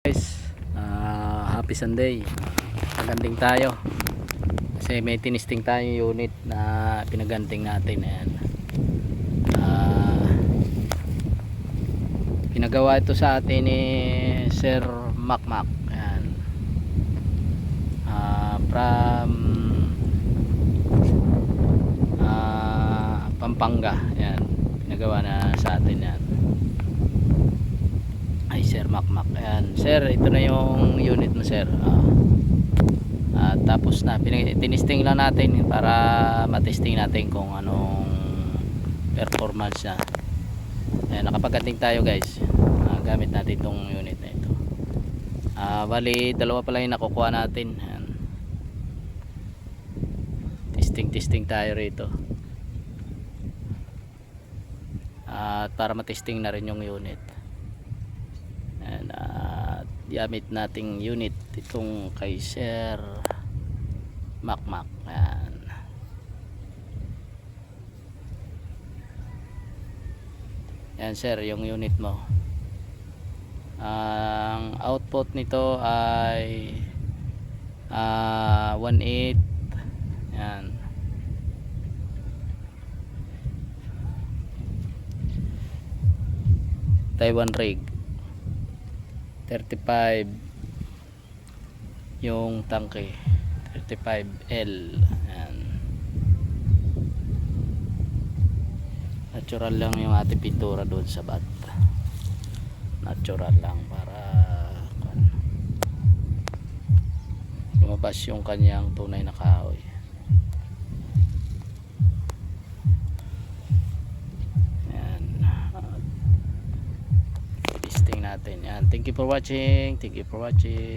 Guys, happy Sunday. Paganding tayo kasi may tinisting tayo unit na pinaganting natin. Ayan. Pinagawa ito sa atin ni Sir Macmac. Ayan. From Pampanga. Ayan. Pinagawa na sa atin yan. Ay, Sir Macmac. Ayan. Sir, ito na yung unit mo, sir. Tapos na, tinisting lang natin para matesting natin kung anong performance na. Ayan, nakapagating tayo, guys. Gamit natin itong unit na ito. Bali, dalawa pala yung nakukuha natin. Ayan. Testing tayo rito. Para matesting na rin yung unit. And gamit nating unit itong kay Sir Macmac. Ayan. Ayan, sir, yung unit mo. Ang output nito ay 1.8. Ayan. Taiwan rig 35 yung tangke, 35L. Ayan. Natural lang yung ating pintura doon sa bat. Natural lang para lumabas yung kanyang tunay na kahoy. Ayan. Testing natin. Ayan. Thank you for watching.